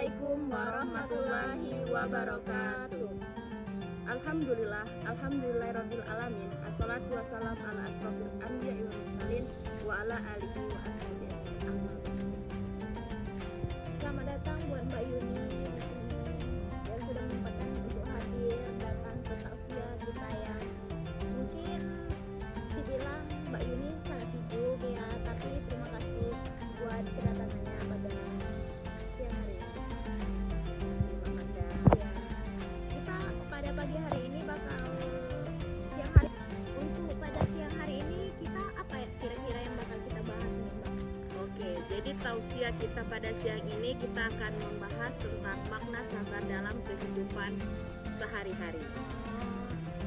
Assalamualaikum warahmatullahi wabarakatuh. Alhamdulillahirabbil alamin. Assalatu wassalam ala asrofil anbiya'i wal mursalin wa ala alihi wa ashabihi. Selamat datang buat Mbak Yuni di sini yang sudah menyempatkan untuk hadir datang ke tausiah kita yang mungkin dibilang Mbak Yuni sangat sibuk ya, tapi terima kasih buat kedatangannya pada siang hari ini. Ya, kita pada pagi hari ini bakal siang hari untuk pada siang hari ini kita apa ya kira-kira yang bakal kita bahas nih Mbak? Oke, jadi tausiah kita pada siang ini kita akan membahas tentang makna sabar dalam kehidupan sehari-hari.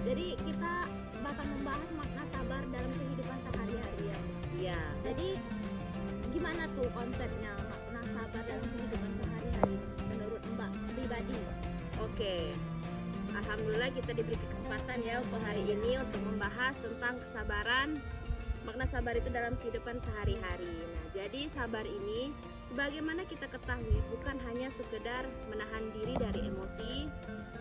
Jadi kita bakal membahas makna sabar dalam kehidupan sehari-hari ya. Iya. Jadi gimana tuh konsepnya makna sabar dalam kehidupan sehari-hari menurut Mbak pribadi? Oke. Alhamdulillah kita diberi kesempatan ya untuk hari ini untuk membahas tentang kesabaran. Makna sabar itu dalam kehidupan sehari-hari. Nah, jadi sabar ini sebagaimana kita ketahui bukan hanya sekedar menahan diri dari emosi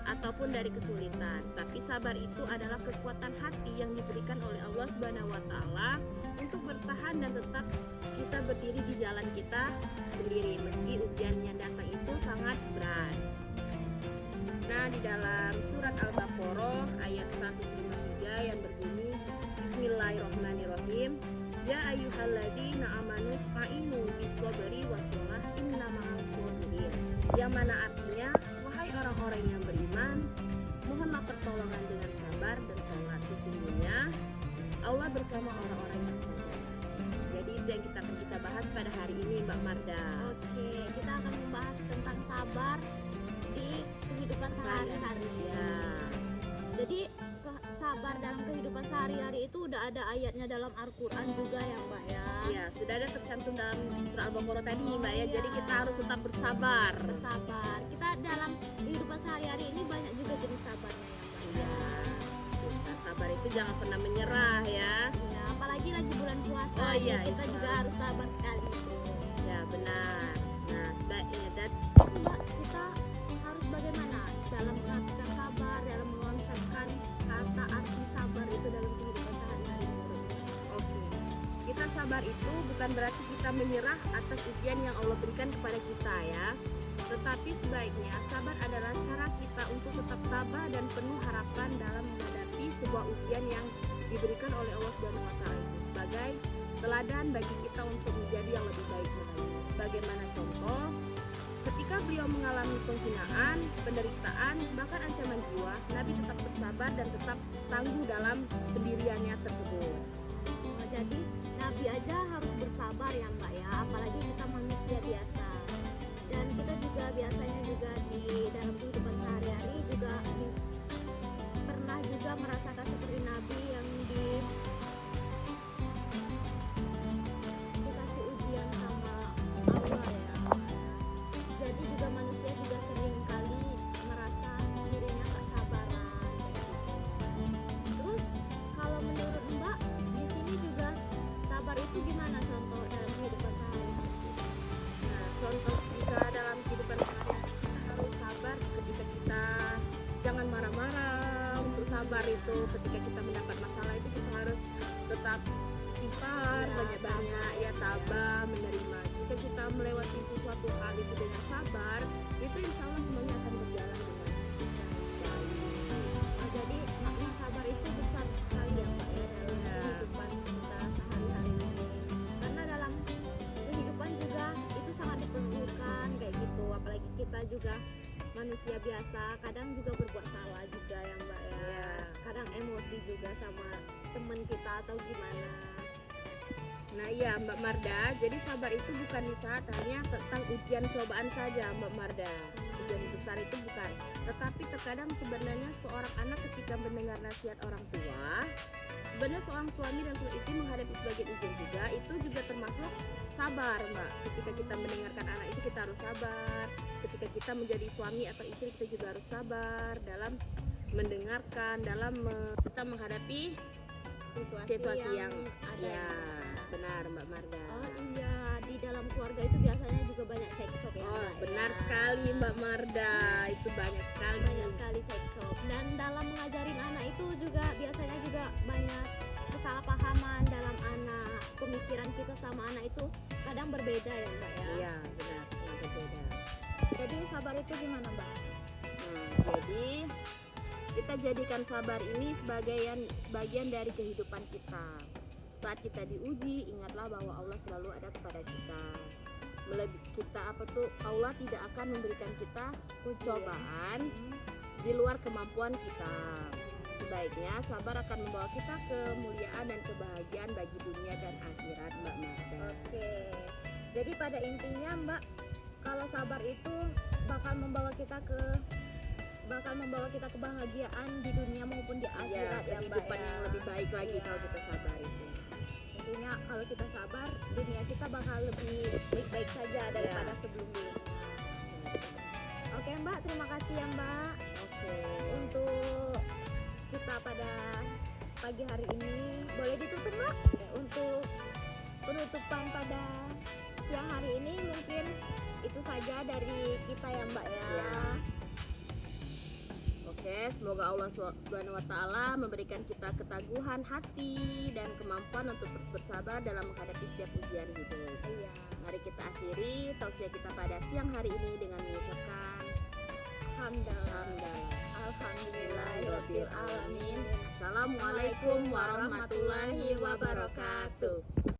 ataupun dari kesulitan, tapi sabar itu adalah kekuatan hati yang diberikan oleh Allah Subhanahu wa taala untuk bertahan dan tetap kita berdiri di jalan kita sendiri meski ujian yang datang itu sangat berat. Nah, di dalam surat Al-Baqarah ayat 153 yang berbunyi Bismillahirrahmanirrahim. Ya ayyuhalladzina amanu ta'inu bis-sabri was-shalah innamal sabirin. Yang mana artinya, wahai orang-orang yang beriman, mohonlah pertolongan dengan sabar dan salat. Sesungguhnya Allah bersama orang-orang yang sabar. Jadi itu yang akan kita bahas pada hari ini, Mbak Marda. Oke, kita akan membahas tentang sabar di kehidupan sehari-hari ya. Jadi sabar dalam kehidupan sehari-hari itu udah ada ayatnya dalam Al-Quran juga ya Mbak ya. Ya, sudah ada tercantum dalam surah Al-Baqarah tadi Mbak ya. iya. Jadi kita harus tetap bersabar. Bersabar. Kita dalam kehidupan sehari-hari ini banyak juga jenis sabarnya ya Mbak ya. Kita sabar itu jangan pernah menyerah ya. Ya, apalagi lagi bulan puasa. Oh, iya, kita itu juga harus sabar sekali itu. Ya, benar. Nah, sebaiknya Mbak, kita harus bagaimana dalam praktek sabar, dalam mengonsepkan kata arti sabar itu dalam kehidupan sehari-hari menurut Mbak? oke. Kita sabar itu bukan berarti kita menyerah atas ujian yang Allah berikan kepada kita ya. Tetapi sebaiknya sabar adalah cara kita untuk tetap sabar dan penuh harapan dalam menghadapi sebuah ujian yang diberikan oleh Allah Subhanahu wa taala itu sebagai teladan bagi kita untuk menjadi yang lebih baik lagi. Bagaimana contoh? Ketika beliau mengalami penghinaan, penderitaan, bahkan ancaman jiwa, Nabi tetap bersabar dan tetap tangguh dalam pendiriannya tersebut. Jadi Nabi aja harus bersabar ya Mbak ya, apalagi kita manusia biasa. Dan kita juga biasanya juga di dalam kehidupan sehari-hari juga pernah juga merasakan seperti Nabi yang dikasih ujian sama Allah ya. Jadi juga manusia juga sering kali merasa dirinya tak sabaran kayak gitu. Terus kalau menurut Mbak di sini juga sabar itu gimana contoh dalam kehidupan sehari-hari? Nah, contoh jika dalam kehidupan sehari-hari kita harus sabar ketika kita jangan marah-marah. Untuk sabar itu ketika kita mendapat masalah itu kita harus tetap istighfar, Ya, banyak-banyak ya, tabah, menerima. Jika kita melewati sesuatu hal itu dengan sabar, itu insya Allah semuanya akan berjalan dengan baik. Jadi makna sabar itu besar sekali ya Mbak ya dalam Ya. kehidupan kita sehari-hari ini. Karena dalam kehidupan juga itu sangat diperlukan kayak gitu. Apalagi kita juga manusia biasa, kadang juga berbuat salah juga ya Mbak ya. Ya. Kadang emosi juga sama teman kita atau gimana. Nah iya Mbak Marda, jadi sabar itu bukan di saat hanya tentang ujian cobaan saja Mbak Marda. Ujian besar itu bukan. Tetapi terkadang sebenarnya seorang anak ketika mendengar nasihat orang tua, sebenarnya seorang suami dan istri menghadapi sebagian ujian juga, itu juga termasuk sabar Mbak. Ketika kita mendengarkan anak itu kita harus sabar. Ketika kita menjadi suami atau istri kita juga harus sabar dalam mendengarkan, dalam kita menghadapi situasi yang ada ya benar Mbak Marda. Oh iya, di dalam keluarga itu biasanya juga banyak cekcok ya Oh Mbak, benar sekali Mbak Marda, itu banyak sekali. banyak sekali cekcok. Dan dalam mengajarin anak itu juga biasanya juga banyak kesalahpahaman dalam anak. Pemikiran kita sama anak itu kadang berbeda ya Mbak ya. Iya benar, sangat berbeda. Jadi sabar itu gimana Mbak? Nah, jadi kita jadikan sabar ini sebagai bagian dari kehidupan kita. Saat kita diuji, ingatlah bahwa Allah selalu ada kepada kita. Allah tidak akan memberikan kita cobaan di luar kemampuan kita. Sebaiknya sabar akan membawa kita kemuliaan dan kebahagiaan bagi dunia dan akhirat, Mbak Marda. Oke. Jadi pada intinya Mbak, kalau sabar itu bakal membawa kita kebahagiaan di dunia maupun di akhirat ya Mbak kehidupan ya. yang lebih baik lagi Iya. kalau kita sabar itu. Intinya kalau kita sabar, dunia kita bakal lebih baik-baik saja daripada sebelumnya. Oke Mbak, terima kasih ya Mbak Oke. untuk kita pada pagi hari ini. Boleh ditutup Mbak? Ya, untuk penutupan pada siang hari ini mungkin itu saja dari kita ya Mbak ya. Ya. Oke, semoga Allah Subhanahu wa taala memberikan kita keteguhan hati dan kemampuan untuk terus bersabar dalam menghadapi setiap ujian hidup. Iya. Mari kita akhiri tausiah kita pada siang hari ini dengan mengucapkan Alhamdulillahirabbil alamin. Assalamualaikum warahmatullahi wabarakatuh.